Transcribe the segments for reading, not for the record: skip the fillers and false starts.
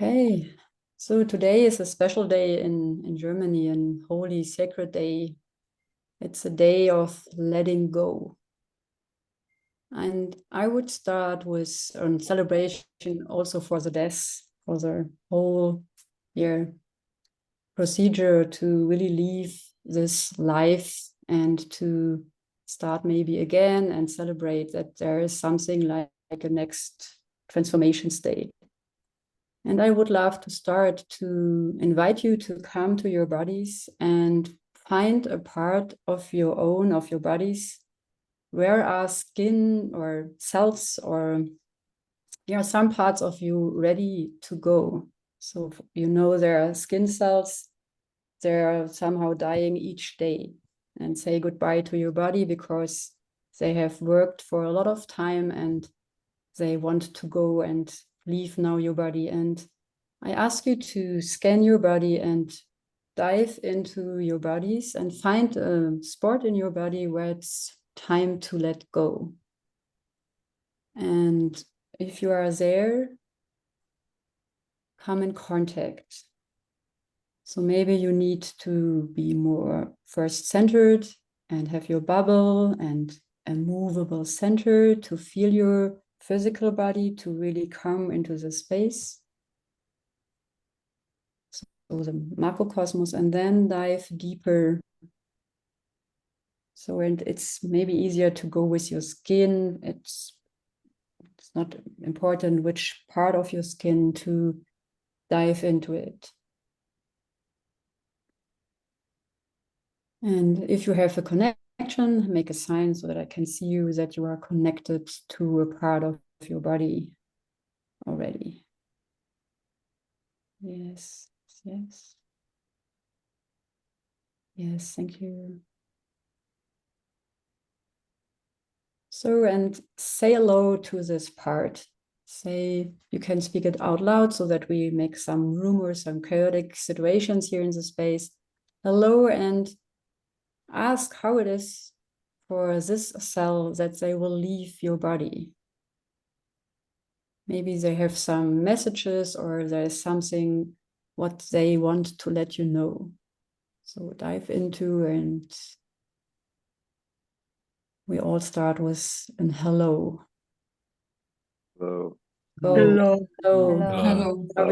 Okay, so today is a special day in Germany, an holy sacred day. It's a day of letting go. And I would start with a celebration also for the death, for the whole procedure to really leave this life and to start maybe again and celebrate that there is something like a next transformation state. And I would love to start to invite you to come to your bodies and find a part of your own, of your bodies, where are skin or cells or some parts of you ready to go. So there are skin cells, they're somehow dying each day, and say goodbye to your body because they have worked for a lot of time and they want to go and leave now your body. And I ask you to scan your body and dive into your bodies and find a spot in your body where it's time to let go. And if you are there, come in contact. So maybe you need to be more first centered and have your bubble and a movable center to feel your physical body to really come into the space. So the macrocosmos, and then dive deeper. So, and it's maybe easier to go with your skin. It's not important which part of your skin to dive into it. And if you have a connection, make a sign so that I can see you, that you are connected to a part of your body already. Yes, yes. Yes, thank you. So, and say hello to this part. Say, you can speak it out loud so that we make some room or some chaotic situations here in the space. Hello, and ask how it is for this cell that they will leave your body. Maybe they have some messages or there's something what they want to let you know. So dive into, and we all start with an hello. Hello. Go. Hello. Hello. Hello. How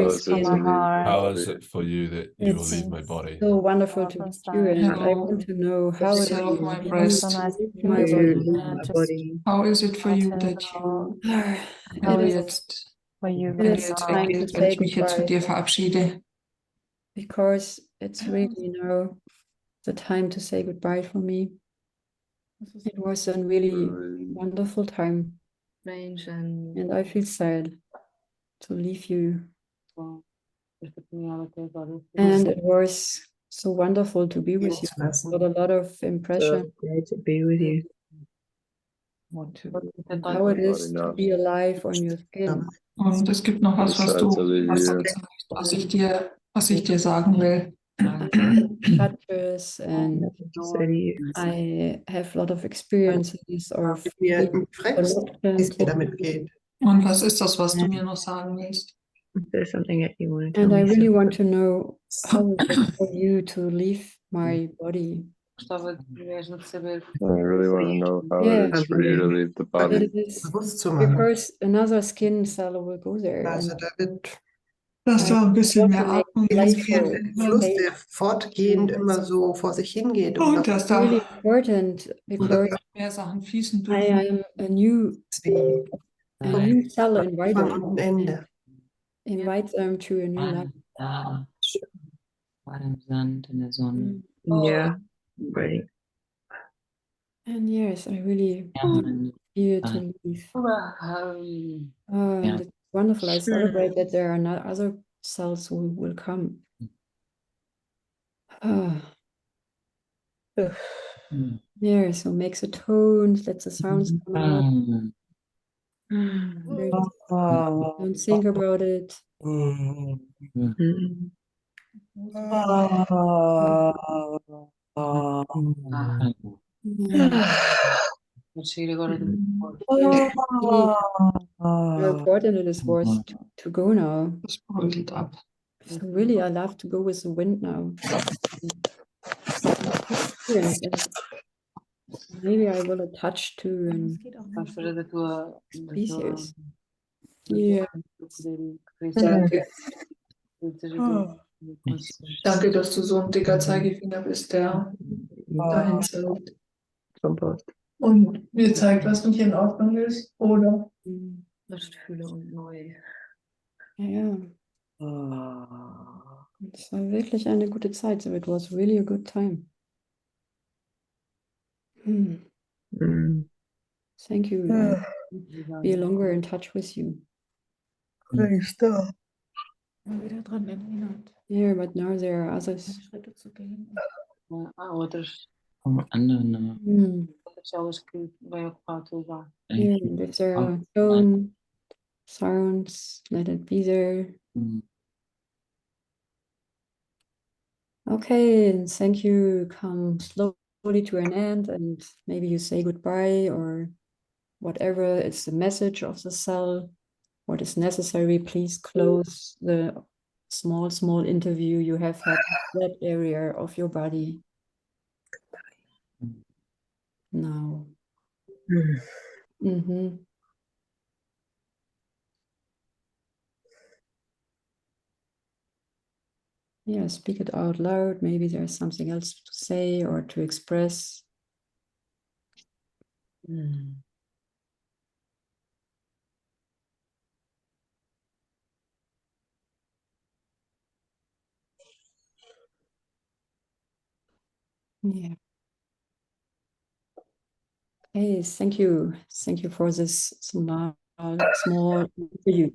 How is it for you that you will leave my body? So wonderful to meet you, and I Hello. want to know how it is Cell of my for you breast. to leave my body. How is it for you that you, It is, jetzt, it wenn du is jetzt time to weggehst, wenn say ich mich jetzt von goodbye, dir verabschiede? because it's really now the time to say goodbye for me. It was a really wonderful time, and I feel sad to leave you. And it was so wonderful to be with you. Got a lot of impression. So great to be with you. How it is to be alive on your skin. Und es gibt noch was, was ich dir sagen will. Touches, and I have a lot of experiences of Und was ist das, was du mir noch sagen willst? There's something that you want to tell and I me. really want to know how it is for you to leave my body. I really want to know how it is for you to leave the It body. is because another skin cell will go there. And Dass da ein bisschen mehr Atmung ist. Fluss, der fortgehend immer so vor sich hingeht. Und dass da really important because mehr Sachen fließen I dürfen. am a new cell invited. Anfang und Ende. Invite them to a new life. War im Sand, in der Sonne. Yeah, right. And yes, I really feel to leave. And it's wonderful. I celebrate that there are not other cells who will come. Yeah, so makes a tone, let the sounds come out. Don't think about it. How important it is was to go now. Das bröckelt ab. So really, I love to go with the wind now. And maybe I will attach to an species. Yeah. Danke, dass du so ein dicker Zeigefinger bist, der dahin zeigt. Kompost. Und mir zeigt, was nicht in Ordnung ist, oder? Lustfühle und neu. Ja, es war wirklich eine gute Zeit. So it was really a good time. Thank you. I'll be longer in touch with you. Thanks, da. Wieder dran erinnert, Yeah, but now there are others. Schritte zu gehen. Outros. Como andando. Pessoas que vêm ocupar o teu lugar. Yeah, and if there are tone sounds, let it be there. Okay, thank you. Come slowly to an end, and maybe you say goodbye or whatever is the message of the cell. What is necessary, please close the small interview you have had in that area of your body. Now. Yeah, speak it out loud. Maybe there's something else to say or to express. Yeah. Hey, thank you. Thank you for this small interview.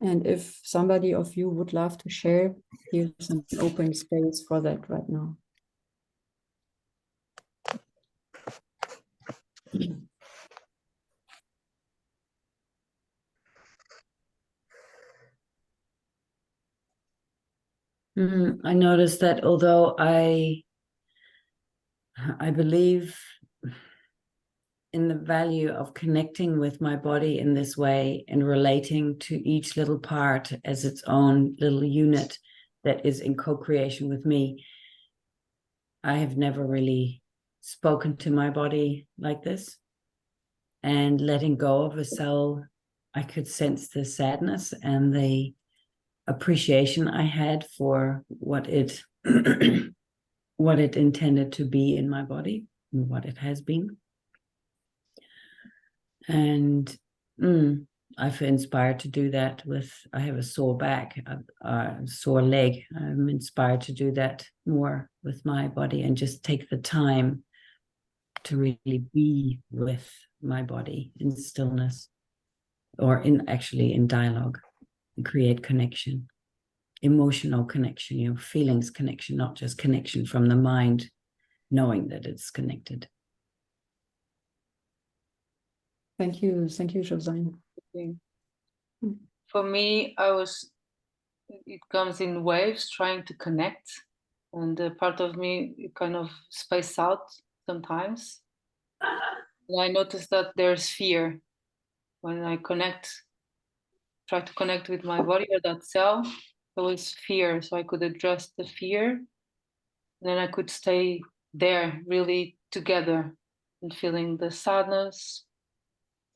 And if somebody of you would love to share, here's an open space for that right now. I noticed that although I believe in the value of connecting with my body in this way and relating to each little part as its own little unit that is in co-creation with me, I have never really spoken to my body like this. And letting go of a cell, I could sense the sadness and the appreciation I had for what it what it intended to be in my body and what it has been. And I feel inspired to do that I have a sore back, a sore leg. I'm inspired to do that more with my body and just take the time to really be with my body in stillness, or in dialogue, and create connection, emotional connection, feelings connection, not just connection from the mind, knowing that it's connected. Thank you, Josine. For me, it comes in waves, trying to connect, and part of me kind of space out sometimes. And I noticed that there's fear when I try to connect with my body or that cell. There was fear, so I could address the fear, and then I could stay there, really together, and feeling the sadness.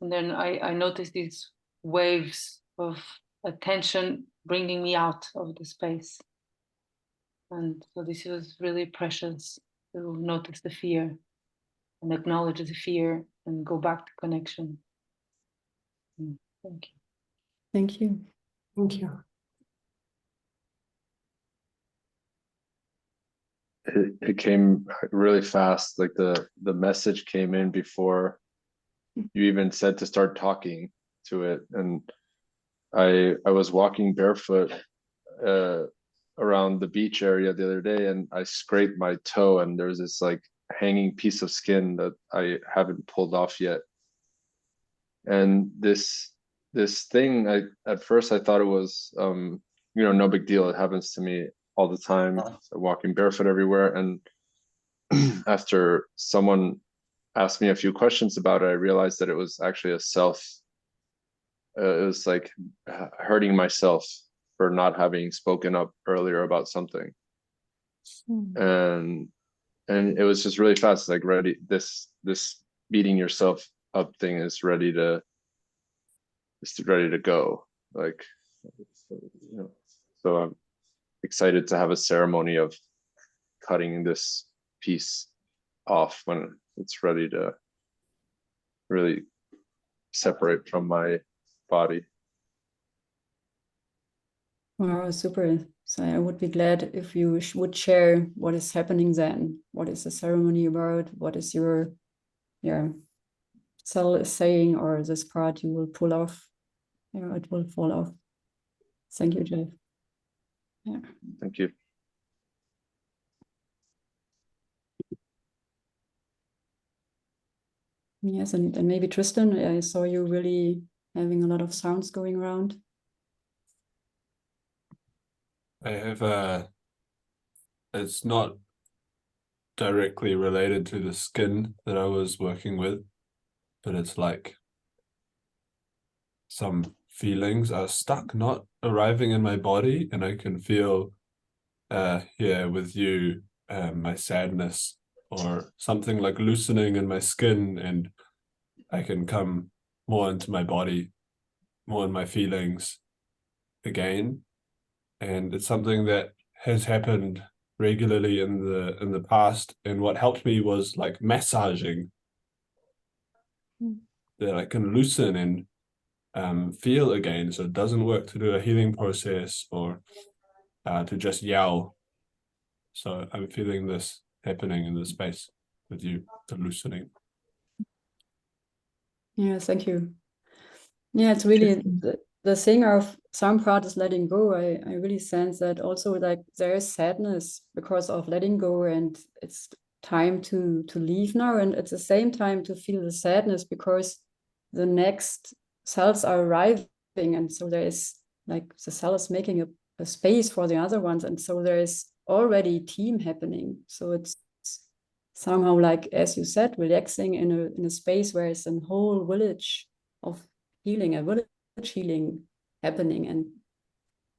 And then I noticed these waves of attention bringing me out of the space. And so this was really precious to notice the fear and acknowledge the fear and go back to connection. Thank you. Thank you. Thank you. It came really fast. Like the message came in before you even said to start talking to it. And I was walking barefoot around the beach area the other day, and I scraped my toe, and there's this like hanging piece of skin that I haven't pulled off yet. And this thing, at first I thought it was no big deal. It happens to me all the time. So walking barefoot everywhere, and after someone asked me a few questions about it, I realized that it was actually it was like hurting myself for not having spoken up earlier about something. And it was just really fast, like ready, this beating yourself up thing is ready to go, like, you know. So I'm excited to have a ceremony of cutting this piece off when it's ready to really separate from my body. Wow, super. So I would be glad if you would share what is happening then. What is the ceremony about? What is your cell is saying, or this part you will pull off? Yeah, it will fall off. Thank you, Jeff. Yeah. Thank you. Yes, and maybe Tristan, I saw you really having a lot of sounds going around. I have it's not directly related to the skin that I was working with, but it's like some feelings are stuck, not arriving in my body, and I can feel here with you my sadness or something like loosening in my skin, and I can come more into my body, more in my feelings again. And it's something that has happened regularly in the past, and what helped me was like massaging, that I can loosen and feel again, so it doesn't work to do a healing process or to just yell. So I'm feeling this happening in the space with you, the loosening. Yeah, thank you. Yeah, it's really the thing of some part is letting go. I really sense that also, like there is sadness because of letting go, and it's time to leave now, and at the same time to feel the sadness because the next cells are arriving, and so there is like the cell is making a space for the other ones, and so there is already team happening. So it's somehow, like as you said, relaxing in a space where it's a whole village of healing, a village healing happening, and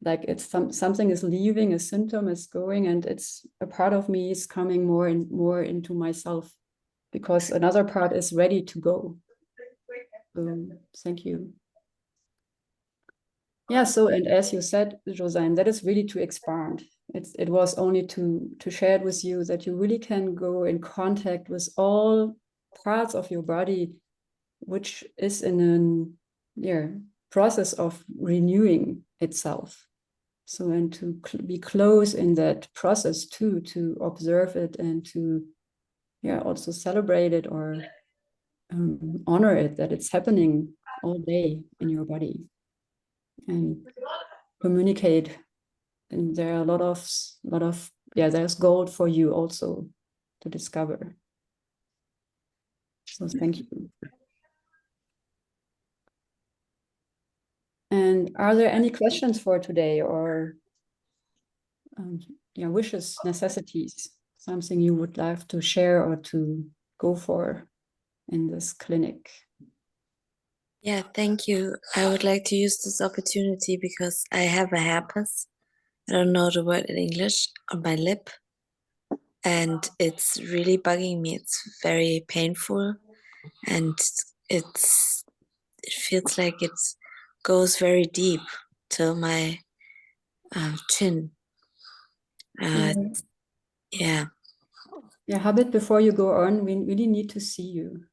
like it's something is leaving, a symptom is going, and it's a part of me is coming more and more into myself because another part is ready to go. Thank you. Yeah, so, and as you said, Josiane, that is really to expand. It was only to share it with you that you really can go in contact with all parts of your body, which is in a process of renewing itself. So, and to be close in that process too, to observe it and to also celebrate it or honor it, that it's happening all day in your body, and communicate. And there are a lot of there's gold for you also to discover. So thank you. And are there any questions for today, or wishes, necessities, something you would like to share or to go for in this clinic? Yeah, thank you. I would like to use this opportunity because I have a herpes. I don't know the word in English, on my lip. And it's really bugging me. It's very painful. And it feels like it goes very deep to my chin. Yeah. Yeah, Habit, before you go on, we really need to see you.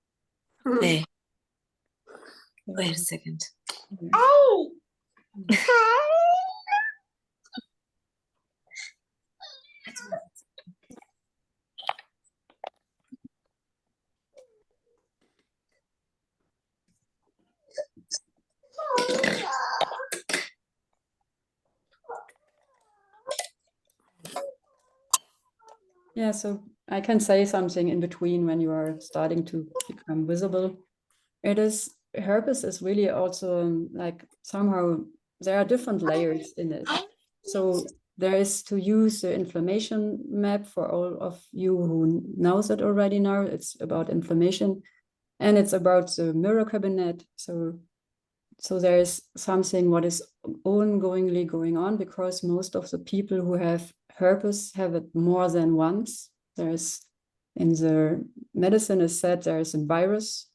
Okay. Wait a second. Oh! Yeah, so I can say something in between when you are starting to become visible. Herpes is really also like somehow there are different layers in it. So there is to use the inflammation map for all of you who knows it already now. It's about inflammation, and it's about the mirror cabinet. So So there's something what is ongoingly going on, because most of the people who have herpes have it more than once. There's, in the medicine is said, there's a virus,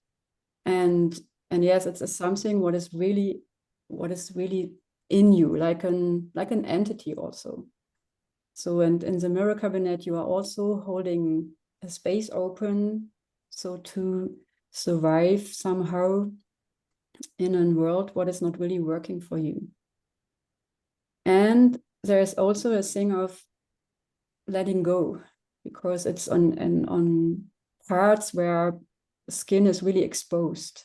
and yes, it's something what is really in you, like an entity also. So, and in the mirror cabinet, you are also holding a space open, so to survive somehow in a world what is not really working for you. And there's also a thing of letting go, because it's on parts where skin is really exposed,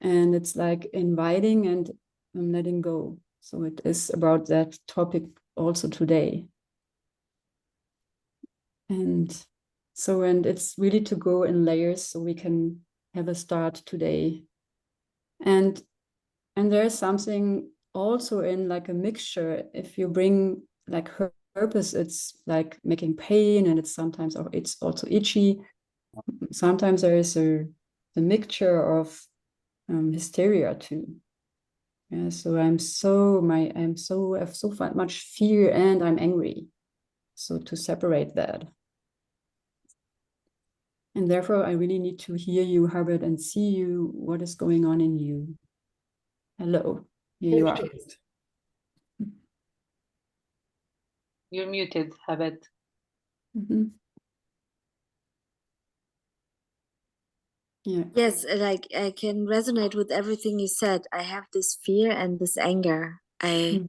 and it's like inviting and letting go. So it is about that topic also today. And so, and it's really to go in layers, so we can have a start today. And there's something also in like a mixture. If you bring like herpes, it's like making pain, and it's sometimes, or it's also itchy. Sometimes there is a mixture of hysteria too. Yeah, so I have so much fear, and I'm angry. So to separate that. And therefore, I really need to hear you, Herbert, and see you, what is going on in you. Hello, here you are. You're muted, Herbert. Yeah. Yes, like I can resonate with everything you said. I have this fear and this anger. I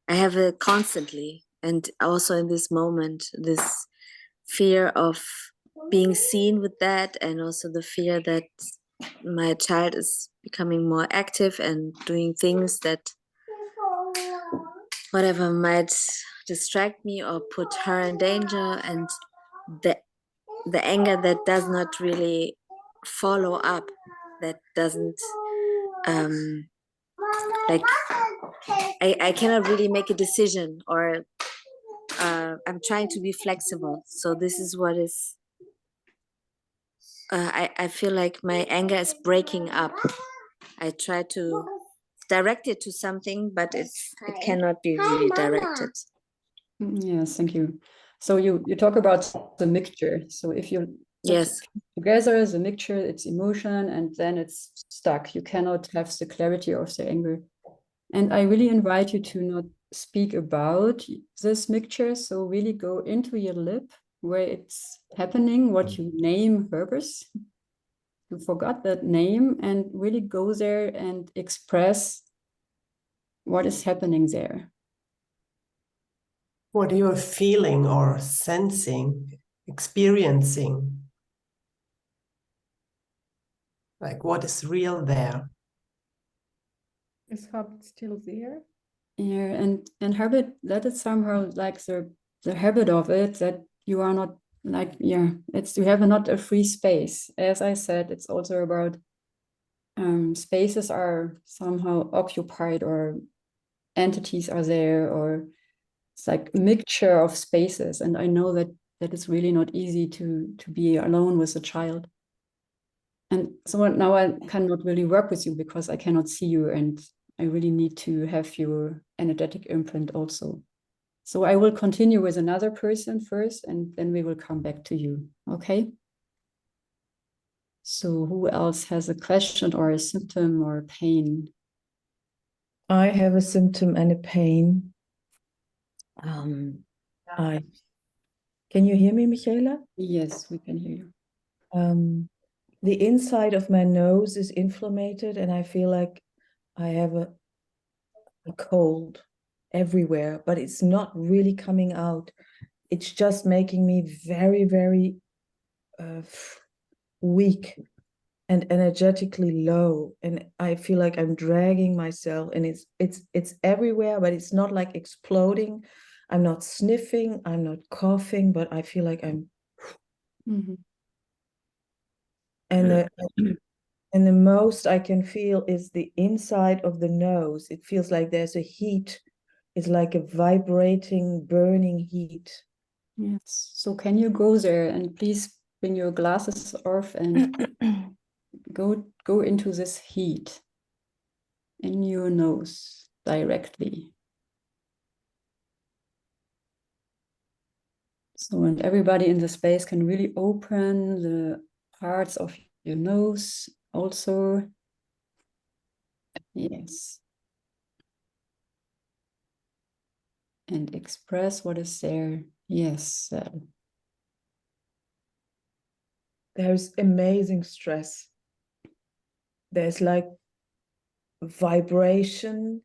have it constantly, and also in this moment, this fear of being seen with that, and also the fear that my child is becoming more active and doing things that whatever might distract me or put her in danger, and the anger that does not really follow up, that doesn't like I cannot really make a decision, or I'm trying to be flexible. So this is what is I feel like my anger is breaking up. I try to direct it to something, but it cannot be really directed. Yes, thank you. So you talk about the mixture. So if you Yes, together the mixture, it's emotion, and then it's stuck. You cannot have the clarity of the anger. And I really invite you to not speak about this mixture. So really go into your lip where it's happening, what you name herpes. You forgot that name, and really go there and express what is happening there. What you're feeling or sensing, experiencing. Like what is real there? Is Herbert still there? Yeah, and habit, that is somehow like the habit of it, that you are not like, yeah, it's, you have not a free space. As I said, it's also about spaces are somehow occupied, or entities are there, or it's like a mixture of spaces. And I know that it's really not easy to be alone with a child. And so now I cannot really work with you because I cannot see you, and I really need to have your energetic imprint also. So I will continue with another person first, and then we will come back to you. Okay? So who else has a question or a symptom or pain? I have a symptom and a pain. Can you hear me, Michaela? Yes, we can hear you. The inside of my nose is inflamed, and I feel like I have a cold everywhere, but it's not really coming out. It's just making me very, very weak and energetically low, and I feel like I'm dragging myself, and it's everywhere, but it's not like exploding. I'm not sniffing, I'm not coughing, but I feel like I'm and the most I can feel is the inside of the nose. It feels like there's a heat. It's like a vibrating, burning heat. Yes. So can you go there, and please bring your glasses off and go into this heat. in your nose directly. So, and everybody in the space can really open the parts of your nose also. Yes. And express what is there. Yes. There's amazing stress. There's like vibration,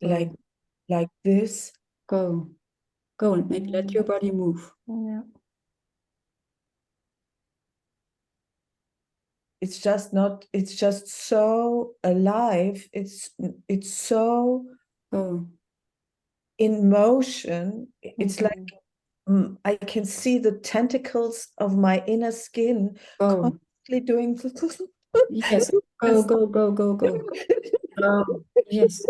like this. Go and let your body move. Yeah. It's just not, it's just so alive. It's so in motion. It's like I can see the tentacles of my inner skin constantly doing yes. Go. Yes.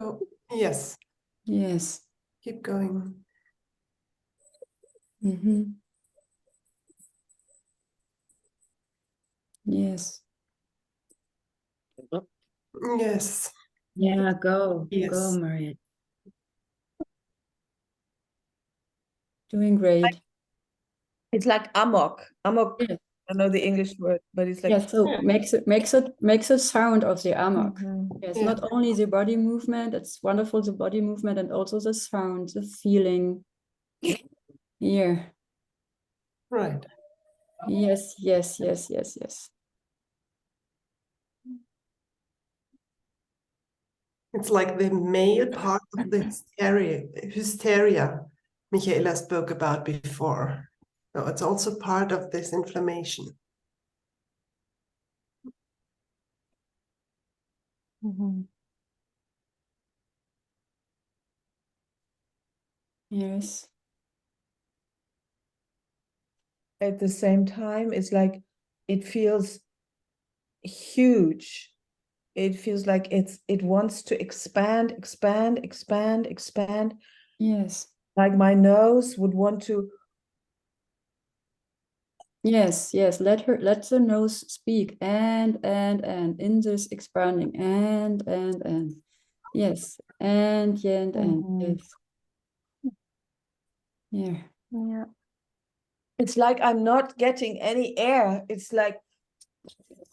Oh, yes. Yes. Keep going. Yes. Yes. Yeah, go Yes. Maria. Doing great. It's like amok. Amok. Yes. I don't know the English word, but it's like yes. So makes a sound of the amok. Yes. Yeah. Not only the body movement. It's wonderful the body movement and also the sound, the feeling. Here. Right. Yes. It's like the male part of the hysteria Michaela spoke about before. So it's also part of this inflammation. Yes. at the same time, it's like it feels huge. It feels like it wants to expand. Yes. Like my nose would want to. Yes. Let the nose speak and in this expanding and. Yes. And yes. Yeah. Yeah. It's like I'm not getting any air. It's like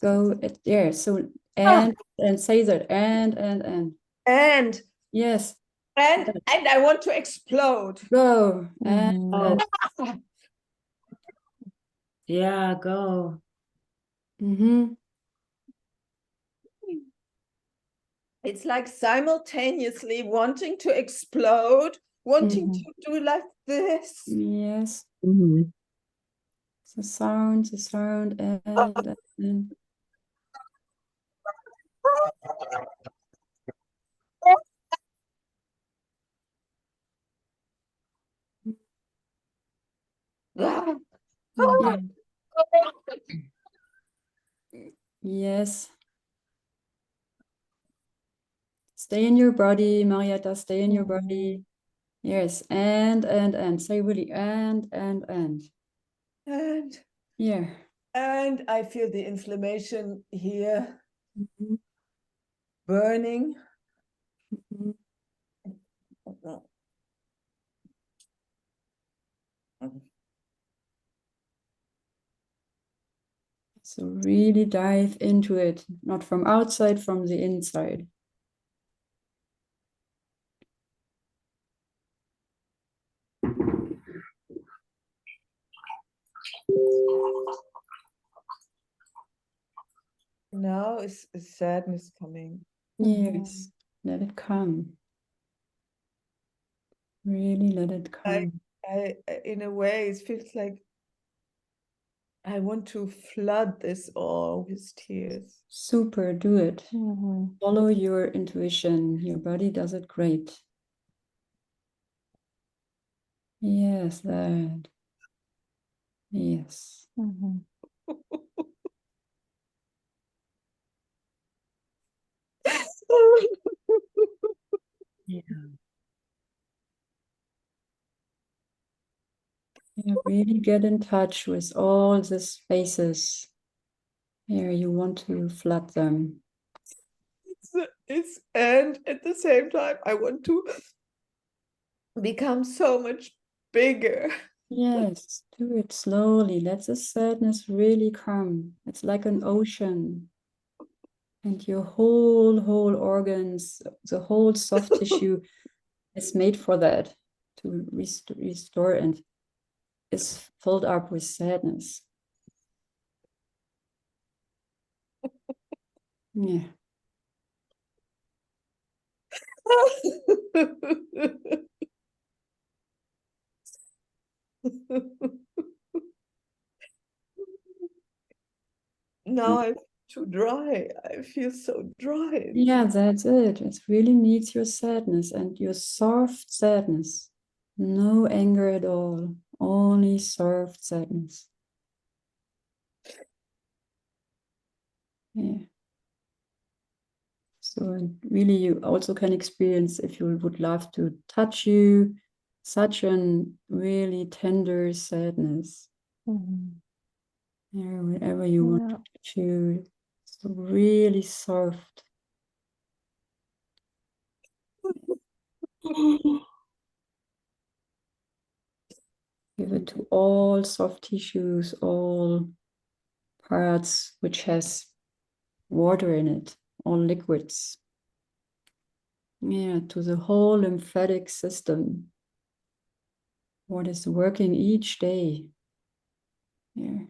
Go there. So and say that and. Yes. And I want to explode. Go and. Yeah, go. It's like simultaneously wanting to explode, wanting to do like this. Yes. The sound and. Yes. Stay in your body, Marietta, stay in your body. Yes, and say really and. And Yeah. And I feel the inflammation here burning. So really dive into it, not from outside, from the inside. Now is sadness coming. Yes, let it come. Really let it come. I in a way, it feels like I want to flood this all with tears. Super, do it. Follow your intuition. Your body does it great. Yes, that. Yes. Yeah. Yeah, really get in touch with all the spaces Here you want to flood them. It's and at the same time I want to become so much bigger. Yes, do it slowly. Let the sadness really come. It's like an ocean. And your whole organs, the whole soft tissue is made for that, to restore and is filled up with sadness. Yeah. Now I'm too dry. I feel so dry. Yeah, that's it. It really needs your sadness and your soft sadness. No anger at all, only soft sadness. Yeah. So really you also can experience, if you would love to touch you, such an really tender sadness. Yeah, wherever you want to touch you. So really soft. Give it to all soft tissues, all parts which has water in it, all liquids. Yeah, to the whole lymphatic system. What is working each day. Yeah.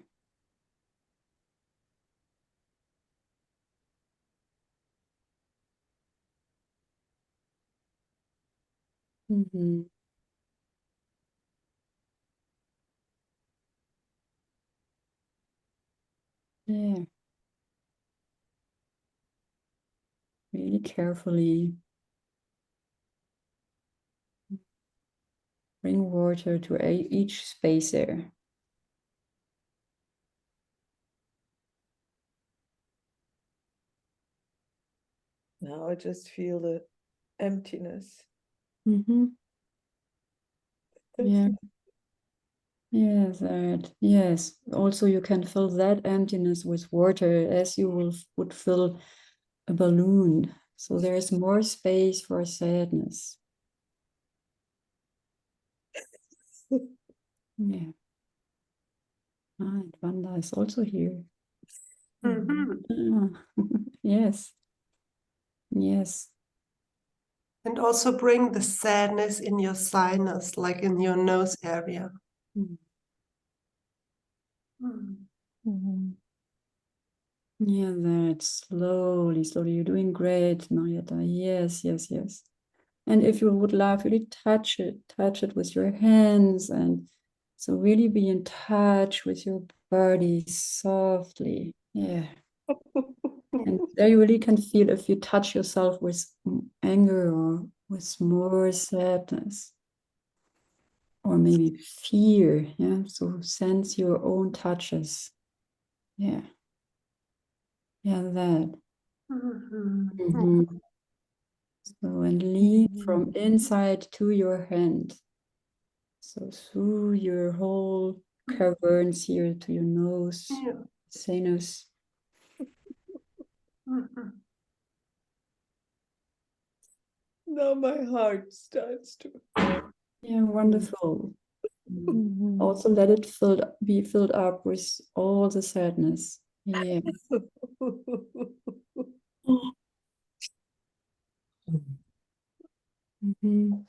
Mm-hmm. Yeah. Really carefully bring water to each space there. Now I just feel the emptiness. Mm-hmm. Yeah. Yes, that. Yes. Also, you can fill that emptiness with water as you would fill a balloon. So there is more space for sadness. Yeah. And Vanda is also here. Ah, yes. Yes. And also bring the sadness in your sinus, like in your nose area. Mm. Mm. Yeah, that slowly, slowly. You're doing great, Marietta. Yes, yes, yes. And if you would love, really touch it with your hands. And so really be in touch with your body softly. Yeah. And there you really can feel if you touch yourself with anger or with more sadness or maybe fear. Yeah. So sense your own touches. Yeah. Yeah, that. Mhm. So, and lean from inside to your hand. So through your whole caverns here to your nose, Yeah. sinus. Now my heart starts to. Yeah, wonderful. Also let it be filled up with all the sadness. Yeah. Mhm.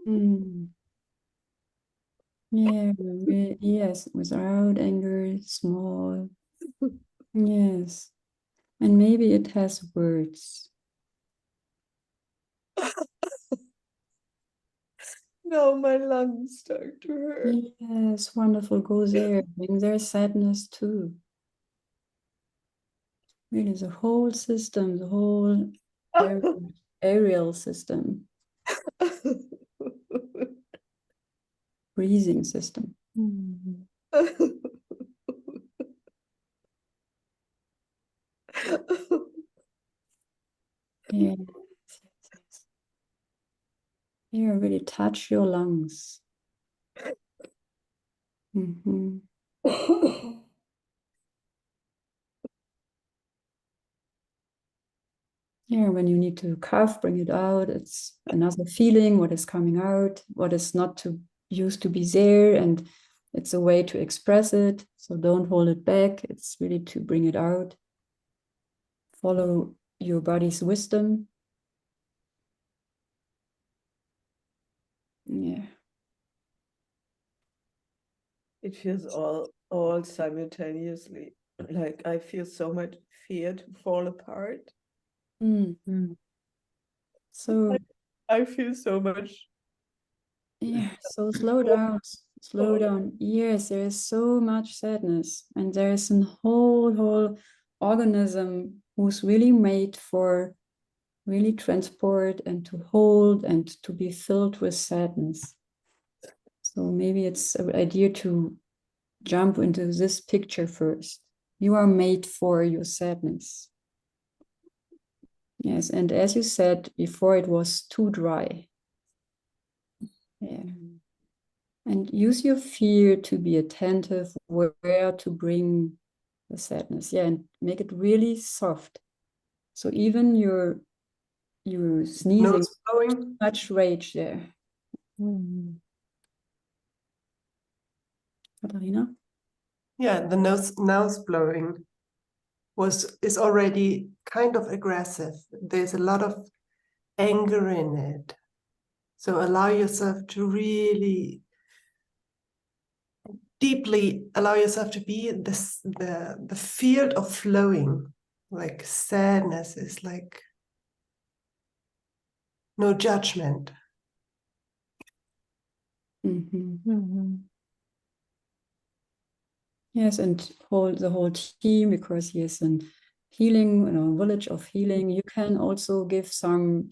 Mm. Yeah, yes, without anger, small. Yes. And maybe it has words. Now my lungs start to hurt. Yes, wonderful. Go there. Bring their sadness too. Really, the whole system, the whole aerial system, breathing system. Yes, yes, yes. Here, really touch your lungs. Mhm. Yeah, when you need to cough, bring it out. It's another feeling, what is coming out, what is not to used to be there, and it's a way to express it. So don't hold it back. It's really to bring it out. Follow your body's wisdom. Yeah. It feels all simultaneously. Like I feel so much fear to fall apart. Mm-hmm. So I feel so much. yeah, so slow down, slow down. Yes, there is so much sadness, and there is a whole organism who's really made for really transport and to hold and to be filled with sadness. So maybe it's an idea to jump into this picture first. You are made for your sadness. Yes, and as you said before, it was too dry. Yeah. And use your fear to be attentive where to bring the sadness. Yeah, and make it really soft. So even your sneezing, Nose blowing. much rage there. Katharina? Yeah, the nose blowing is already kind of aggressive. There's a lot of anger in it. So allow yourself to really deeply allow yourself to be the field of flowing. Like sadness is like no judgment. Yes, and hold the whole team, because he is in healing, village of healing. You can also give some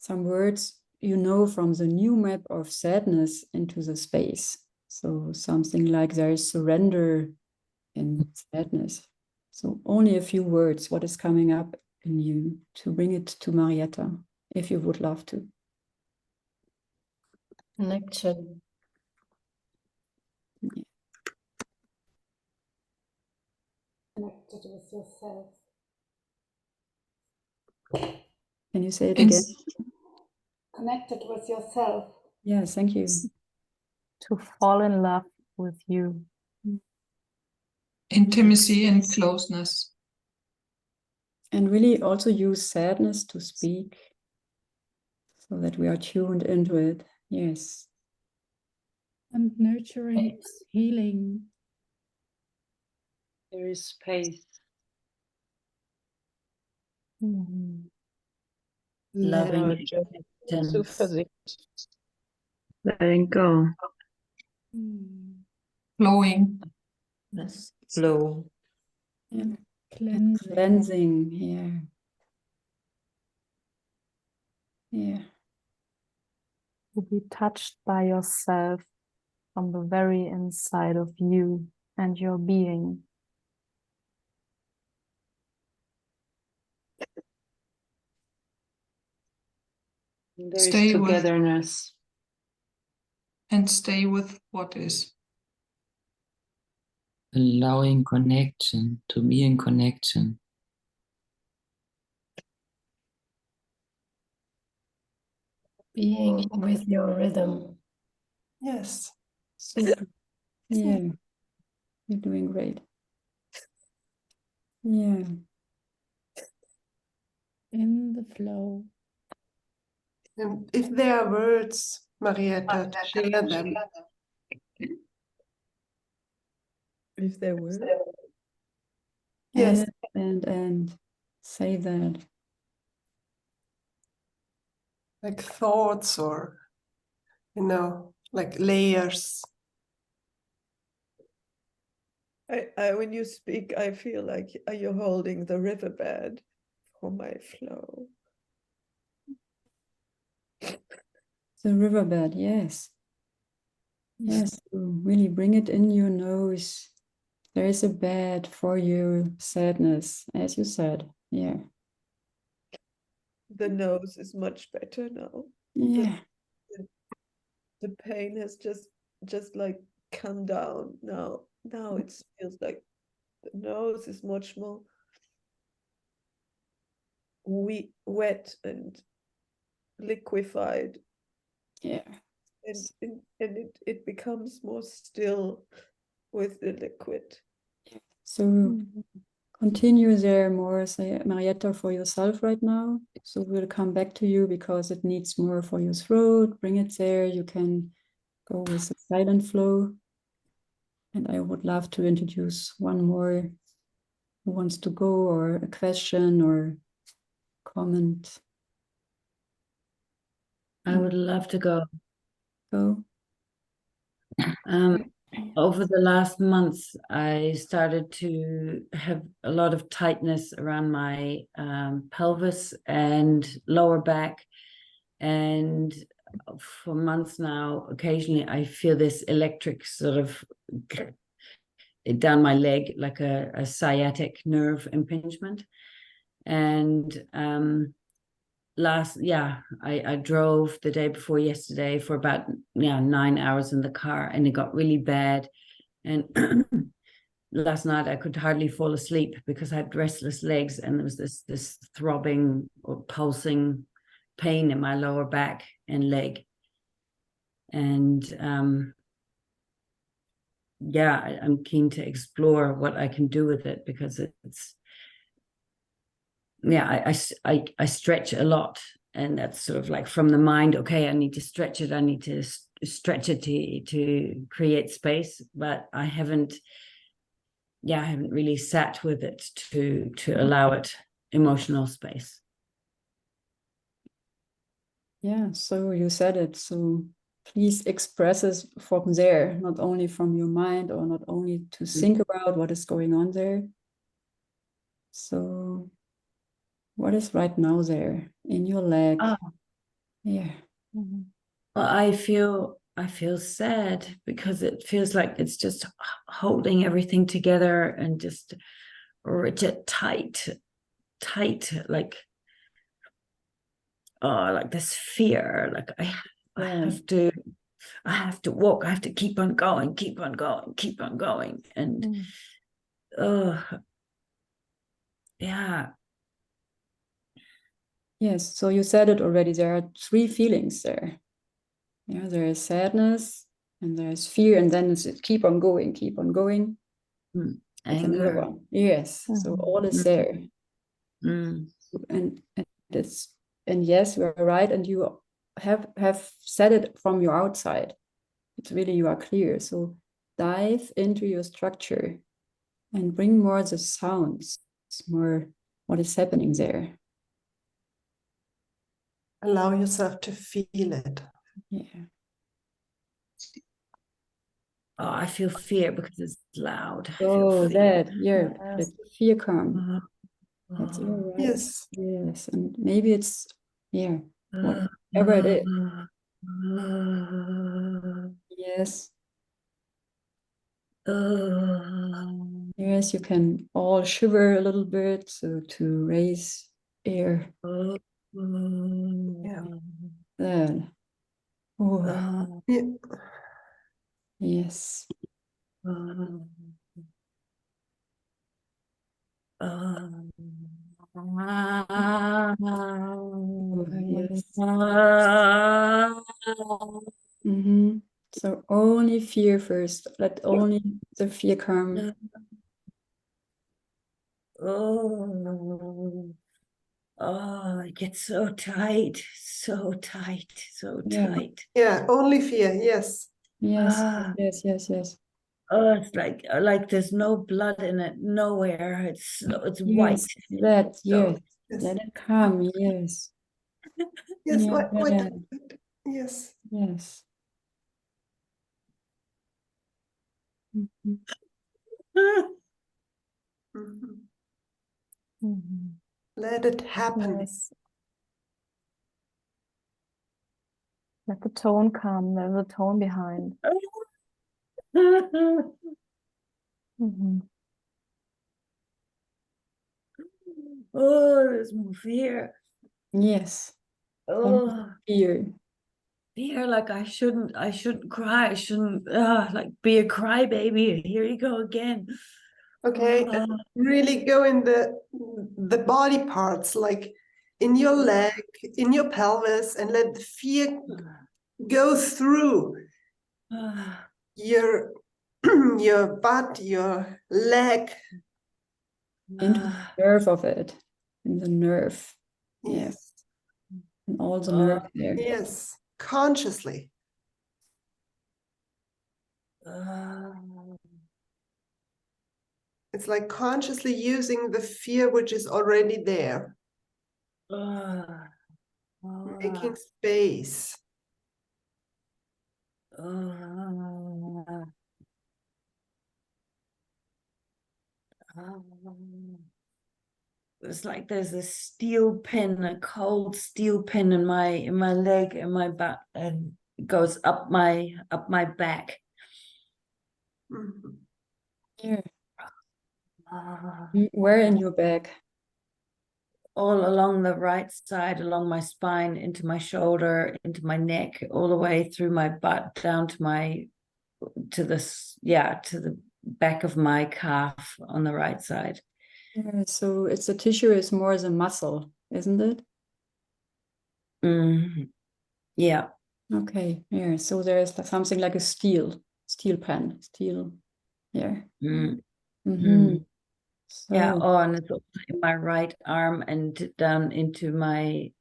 words, from the new map of sadness into the space. So something like there is surrender in sadness. So only a few words, what is coming up in you, to bring it to Marietta, if you would love to. Connection. Yeah. Connected with yourself. Can you say it again? Connected with yourself. Yes, thank you. To fall in love with you. Intimacy and closeness. And really also use sadness to speak, so that we are tuned into it. Yes. And nurturing, healing. There is space. Loving Zuversicht. letting go. Flowing. Let's flow. Yeah. Cleansing. Cleansing. Yeah. Yeah. To be touched by yourself from the very inside of you and your being. There Stay is with- togetherness. And stay with what is. Allowing connection, to be in connection. Being with your rhythm. Yes. Super. Yeah. You're doing great. Yeah. In the flow. And if there are words, Marietta, share them. If there were. Yes. And say that. Like thoughts or, like layers. I when you speak, I feel like you're holding the riverbed for my flow. The riverbed, yes. Yes, to really bring it in your nose. There is a bed for your sadness, as you said. Yeah. The nose is much better now. Yeah. the pain has just like come down now. Now it feels like the nose is much more wet and liquefied. Yeah. And it becomes more still with the liquid. So continue there more, say, Marietta, for yourself right now. So we'll come back to you because it needs more for your throat. Bring it there. You can go with the silent flow. And I would love to introduce one more who wants to go, or a question or comment. I would love to go. Go. Over the last months, I started to have a lot of tightness around my pelvis and lower back. And for months now, occasionally I feel this electric sort of down my leg, like a sciatic nerve impingement. And I drove the day before yesterday for about 9 hours in the car, and it got really bad. And last night I could hardly fall asleep because I had restless legs, and there was this throbbing or pulsing pain in my lower back and leg. And I'm keen to explore what I can do with it, because it's I stretch a lot, and that's sort of like from the mind. Okay, I need to stretch it. I need to stretch it to create space, but I haven't really sat with it to allow it emotional space. Yeah, so you said it. So please express it from there, not only from your mind, or not only to think about what is going on there. So what is right now there in your leg? Yeah. Well, I feel sad because it feels like it's just holding everything together and just rigid, tight, like this fear. Like I have to walk. I have to keep on going. And yeah. Yes, so you said it already. There are 3 feelings there. Yeah, there is sadness, and there is fear, and then it's keep on going. That's another one. Yes, so all is there. And it's, and yes, you are right, and you have said it from your outside. It's really, you are clear. So dive into your structure and bring more the sounds, more what is happening there. Allow yourself to feel it. Yeah. Oh, I feel fear because it's loud. Oh, that, yeah, let the fear come. That's all right. Yes. Yes, and maybe it's, yeah, whatever it is. Yes. Yes, you can all shiver a little bit, so to raise air. Yeah. Then. Oh. Yeah. Yes. Oh, yes. So only fear first. Let only the fear come. It gets so tight, so tight. Yeah, only fear. Yes. Yes, yes. Oh, it's like there's no blood in it, nowhere. It's white. That, yes. Let it come, yes. Yes, Yeah, what? Yes. Yes. Let it happen. Yes. Let the tone come. There's a tone behind. Oh, there's more fear. Yes. Oh, Fear. fear, like I shouldn't cry, I shouldn't like be a crybaby. Here you go again. Okay, really go in the body parts, like in your leg, in your pelvis, and let the fear go through your your butt, your leg. Into the nerve of it, in the nerve. Yes. And all the nerve there. Yes, consciously. It's like consciously using the fear which is already there. Making space. It's like there's a steel pin, a cold steel pin in my leg, in my butt, and it goes up my back. Here. Where in your back? All along the right side, along my spine, into my shoulder, into my neck, all the way through my butt, down to the back of my calf on the right side. Yeah, so it's the tissue is more as a muscle, isn't it? Yeah. Okay. Yeah. So there is something like a steel pen, steel. Yeah. So, yeah. Oh, and it's also in my right arm and down into my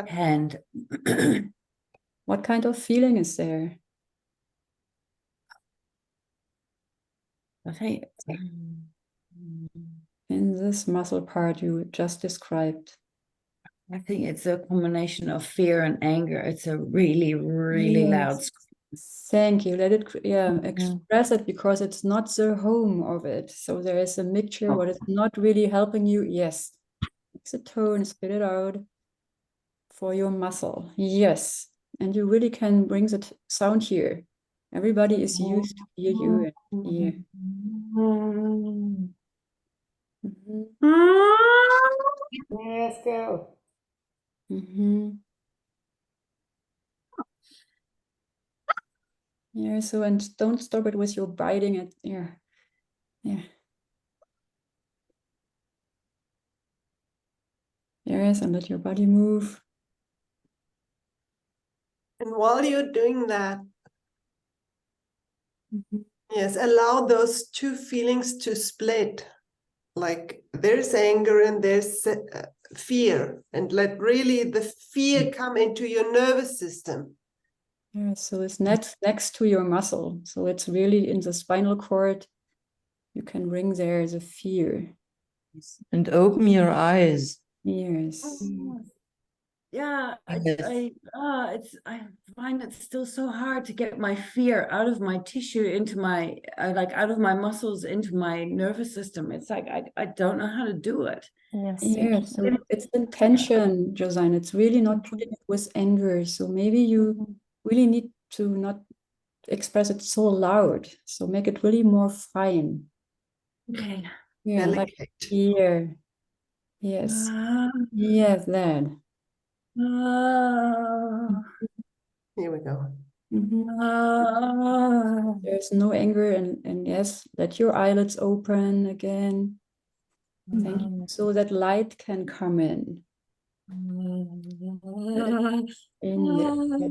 hand. What kind of feeling is there? I think in this muscle part you just described. I think it's a combination of fear and anger. It's a really, really loud scream. Thank you. Let it, express it, because it's not the home of it. So there is a mixture, what is not really helping you. Yes. Mix a tone, spit it out for your muscle. Yes. And you really can bring the sound here. Everybody is used to hear you and hear. Yes, go. Yeah, so, and don't stop it with your biting it. Yeah. Yes, and let your body move. And while you're doing that, yes, allow those two feelings to split. Like there's anger and there's fear, and let really the fear come into your nervous system. Yeah, so it's next to your muscle. So it's really in the spinal cord. You can bring there the fear. And open your eyes. Yes. Yeah, I find it still so hard to get my fear out of my tissue into my out of my muscles into my nervous system. It's like I don't know how to do it. Yeah, so it's intention, Josiane. It's really not putting it with anger. So maybe you really need to not express it so loud. So make it really more fine. Okay. Yeah, like here. Yes. Yes, that. Here we go. There's no anger, and yes, let your eyelids open again. Thank you. So that light can come in. In there.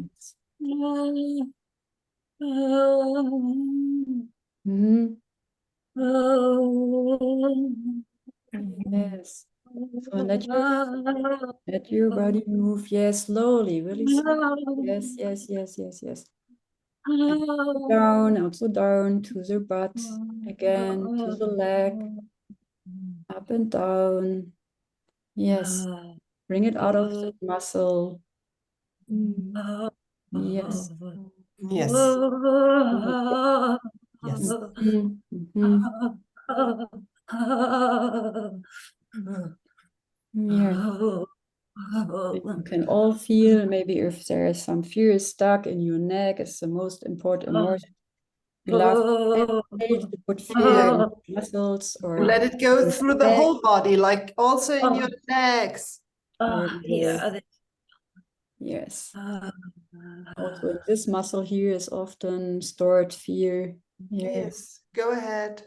Yes. So let your body move. Yes, slowly, really slowly. Yes, yes, yes, yes, yes. And down, also down to the butt, again to the leg, up and down. Yes. Bring it out of the muscle. Yes. Yes. Yes. Yeah. You can all feel, maybe if there is some fear stuck in your neck, it's the most important emotion. We love to put fear in muscles, or let it go through the whole body, like also in your legs. or Yeah. Yes. Also, in this muscle here is often stored fear. Yes, go ahead.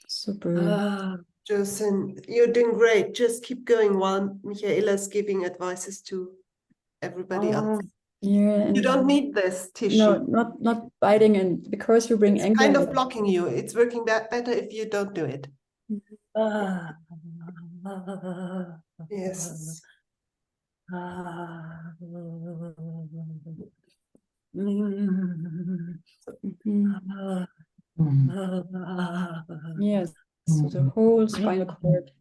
Super. Jocelyn, you're doing great. Just keep going while Michaela's giving advices to everybody else. Yeah. You don't need this tissue. No, not biting, and because you bring It's anger. kind of blocking you. It's working better if you don't do it. Yes. Yes. So the whole spinal cord.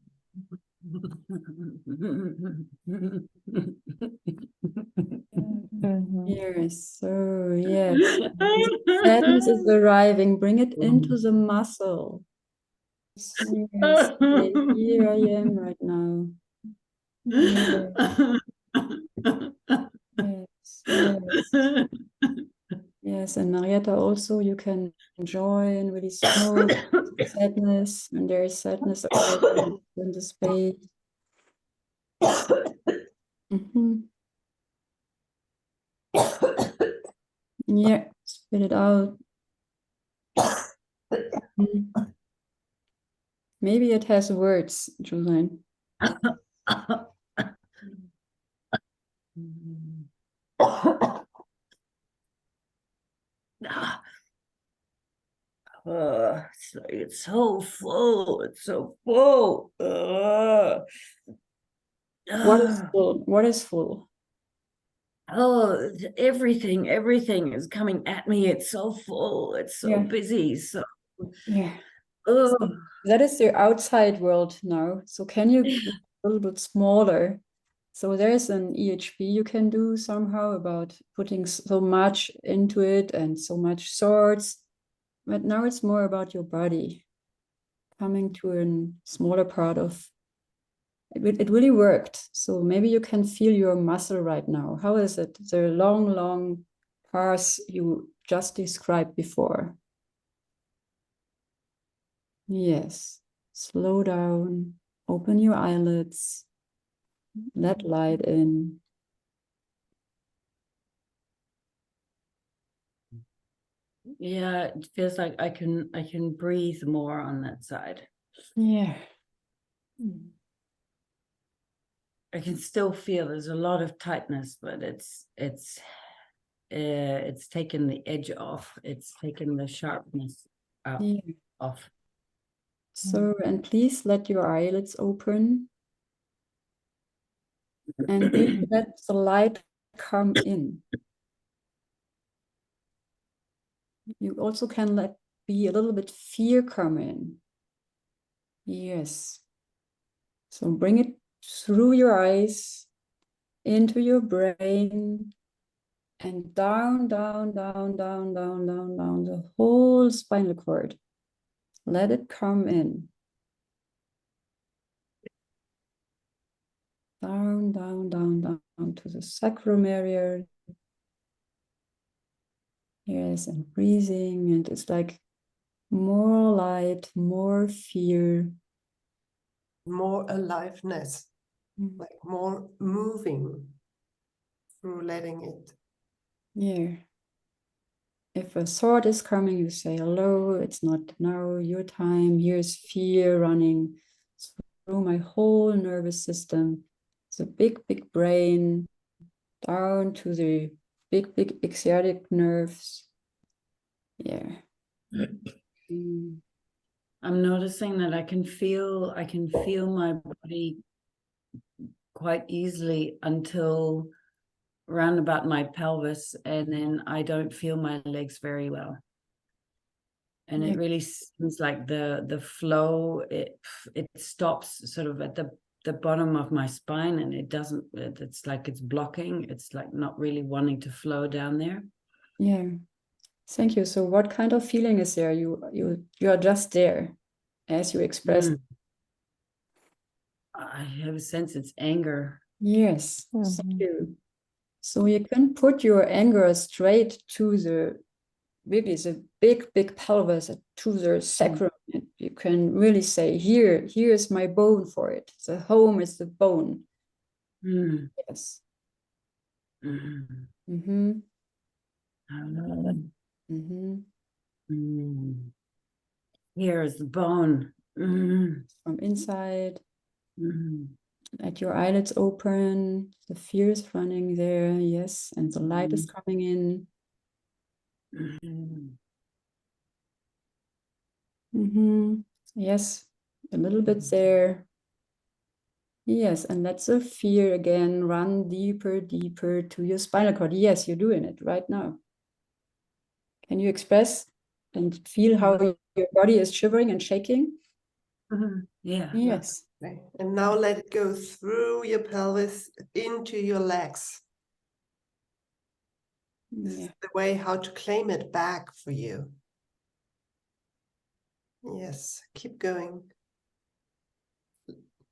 Yes. So yes. Sadness is arriving. Bring it into the muscle. Yes. Here I am right now. Yes. Yes. Yes. And Marietta, also you can join really small sadness when there is sadness arriving in the space. Yeah, spit it out. Maybe it has words, Jolene. It's so full. It's so full. What is full? What is full? Oh, everything is coming at me. It's so full. It's so busy. So yeah. So that is the outside world now. So can you be a little bit smaller? So there's an EHP you can do somehow about putting so much into it and so much thoughts. But now it's more about your body coming to a smaller part of it. It really worked. So maybe you can feel your muscle right now. How is it? The long path you just described before. Yes. Slow down. Open your eyelids. Let light in. yeah, it feels like I can breathe more on that side. Yeah. I can still feel there's a lot of tightness, but it's taken the edge off. It's taken the sharpness out, off. So, and please let your eyelids open and really let the light come in. You also can let be a little bit fear come in. Yes. So bring it through your eyes, into your brain, and down the whole spinal cord. Let it come in. Down to the sacrum area. Yes, and breathing, and it's like more light, more fear. More aliveness, like more moving through letting it. Yeah. If a thought is coming, you say, hello, it's not now your time. Here's fear running through my whole nervous system. It's a big brain, down to the big ischiatic nerves. Yeah. I'm noticing that I can feel my body quite easily until round about my pelvis, and then I don't feel my legs very well. And it really seems like the flow, it stops sort of at the bottom of my spine, and it's like it's blocking. It's like not really wanting to flow down there. Yeah. Thank you. So what kind of feeling is there? You are just there as you expressed. I have a sense it's anger. Yes. Thank you. So you can put your anger straight to the big pelvis, to the sacrum. You can really say, here is my bone for it. The home is the bone. Yes. Mm. Mm-hmm. Mm. Mm. Here is the bone. Mm. From inside. Mm. Let your eyelids open. The fear is running there, yes, and the light is coming in. Mm. Mm-hmm. Yes, a little bit there. Yes, and let the fear again run deeper, deeper to your spinal cord. Yes, you're doing it right now. Can you express and feel how your body is shivering and shaking? Yeah. Yes. Okay. And now let it go through your pelvis into your legs. This is the way how to claim it back for you. Yes, keep going.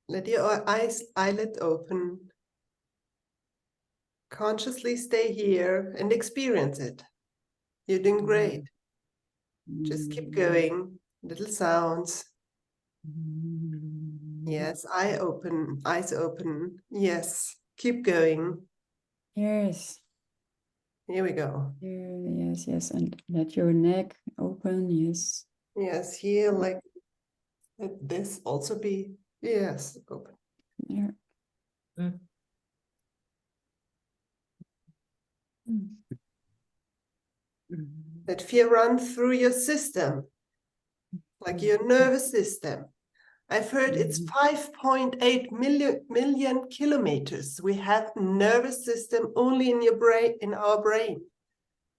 Let your eyelid open. Consciously stay here and experience it. You're doing great. Just keep going. Little sounds. Yes, eyes open. Yes, keep going. Yes. Here we go. Here, yes, yes. And let your neck open. Yes. Yes, here, like, let this also be, yes, open. Yeah. Let fear run through your system, like your nervous system. I've heard it's 5.8 million kilometers. We have nervous system only in your brain, in our brain.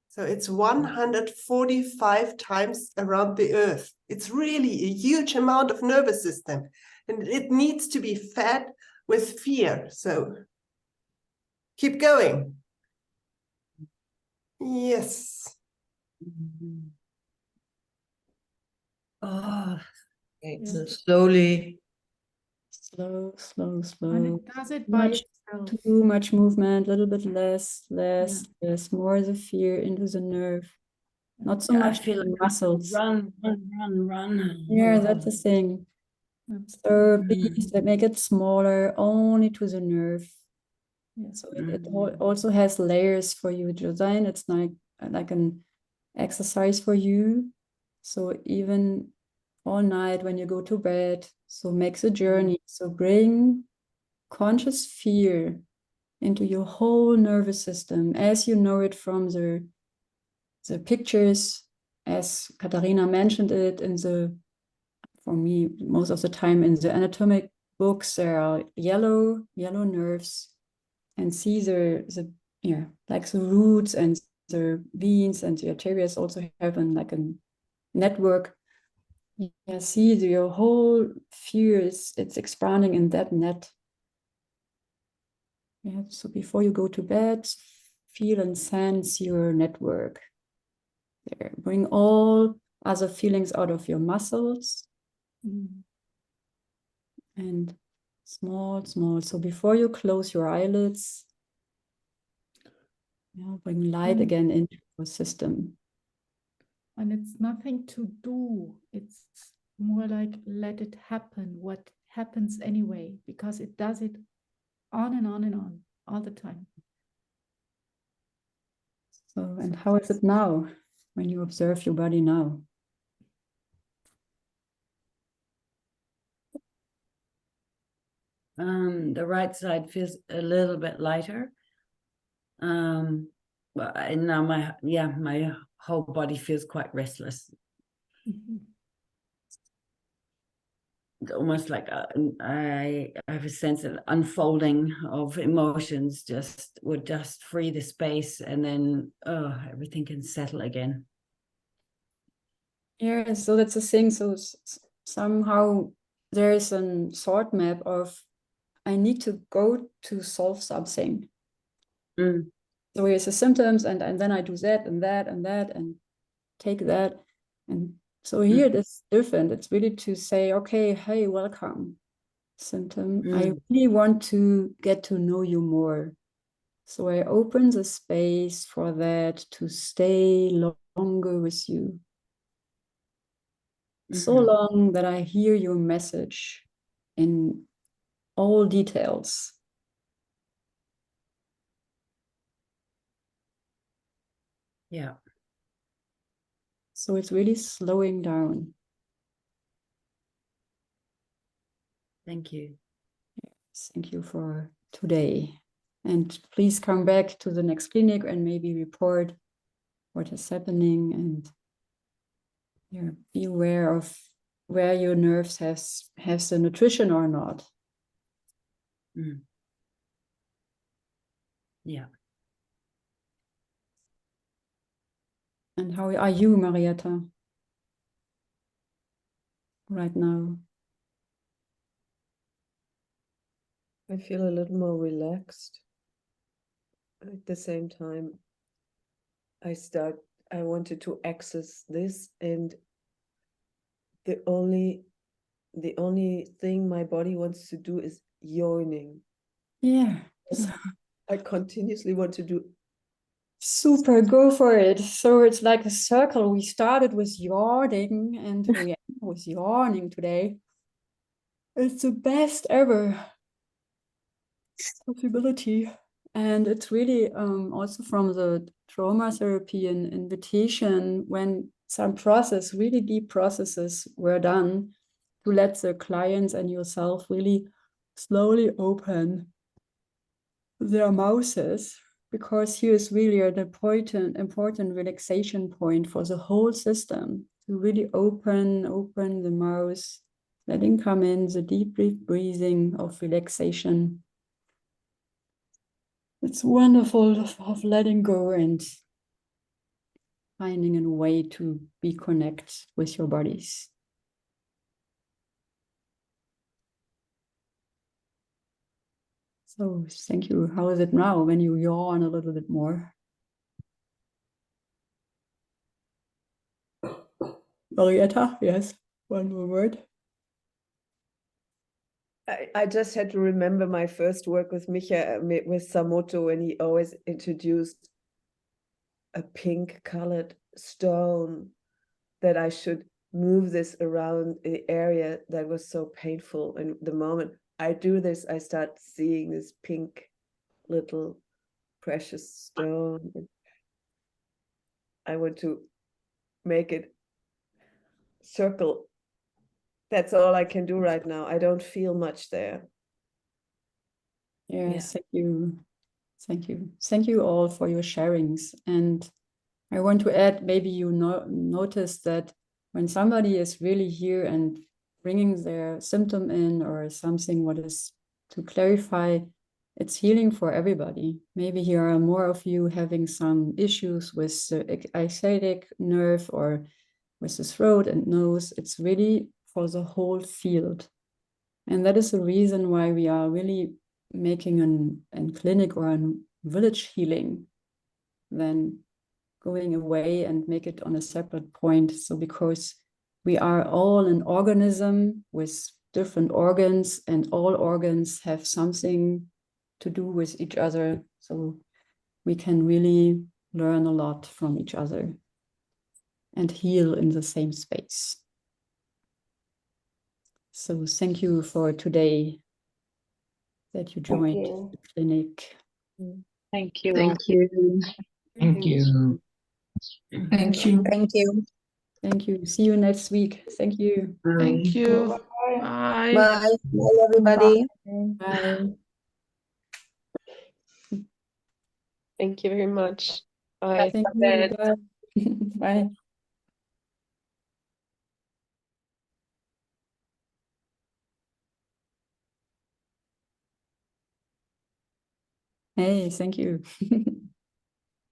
So it's 145 times around the earth. It's really a huge amount of nervous system, and it needs to be fed with fear. So keep going. Yes. Oh, Yeah. slowly. Slow, slow, slow. And it does it by itself. Too much movement, a little bit less, more the fear into the nerve. Not so I much feel the like muscles. run. Yeah, that's the thing. So please make it smaller, only to the nerve. So it also has layers for you, Josiane. It's like an exercise for you. So even all night when you go to bed, so make the journey. So bring conscious fear into your whole nervous system as you know it from the pictures, as Katharina mentioned it for me, most of the time in the anatomic books, there are yellow nerves, and see like the roots and the veins and the arteries also have like a network. Yeah, see your whole fear it's expanding in that net. Yeah, so before you go to bed, feel and sense your network. There, bring all other feelings out of your muscles. And small. So before you close your eyelids, bring light again into your system. And it's nothing to do. It's more like let it happen, what happens anyway, because it does it on and on and on all the time. So, and how is it now when you observe your body now? The right side feels a little bit lighter. But now my whole body feels quite restless. It's almost like I have a sense of unfolding of emotions. Would just free the space, and then everything can settle again. Yeah, so that's the thing. So somehow there's a thought map of I need to go to solve something. So here's the symptoms, and then I do that and that and that and take that. And so here it's different. It's really to say, okay, hey, welcome, symptom. I really want to get to know you more. So I open the space for that to stay longer with you. So long that I hear your message in all details. Yeah. So it's really slowing down. Thank you. Thank you for today. And please come back to the next clinic and maybe report what is happening, and be aware of where your nerves has the nutrition or not. Mm. Yeah. And how are you, Marietta, right now? I feel a little more relaxed. At the same time, I wanted to access this, and the only thing my body wants to do is yawning. Yeah. I continuously want to do. Super, go for it. So it's like a circle. We started with yawning and we end with yawning today. It's the best ever possibility. And it's really also from the trauma therapy an invitation when some process, really deep processes were done, to let the clients and yourself really slowly open their mouths, because here is really an important relaxation point for the whole system, to really open the mouth, letting come in the deep breathing of relaxation. It's wonderful of letting go and finding a way to be connect with your bodies. So thank you. How is it now when you yawn a little bit more? Marietta, yes, one more word. I just had to remember my first work with Micha, with Samoto, when he always introduced a pink colored stone, that I should move this around the area that was so painful. And the moment I do this, I start seeing this pink little precious stone. I want to make it circle. That's all I can do right now. I don't feel much there. Yes, thank you. Thank you. Thank you all for your sharings. And I want to add, maybe you notice that when somebody is really here and bringing their symptom in or something what is to clarify, it's healing for everybody. Maybe here are more of you having some issues with the sciatic nerve or with the throat and nose. It's really for the whole field. And that is the reason why we are really making a clinic or a village healing than going away and make it on a separate point. So because we are all an organism with different organs, and all organs have something to do with each other. So we can really learn a lot from each other and heal in the same space. So thank you for today that you joined the clinic. Thank you. Thank you. Thank you. Thank you. Thank you. Thank you. See you next week. Thank you. Thank you. Bye. Bye. Bye, everybody. Bye. Thank you very much. Bye. Thank you. Bye. Bye. Hey, thank you.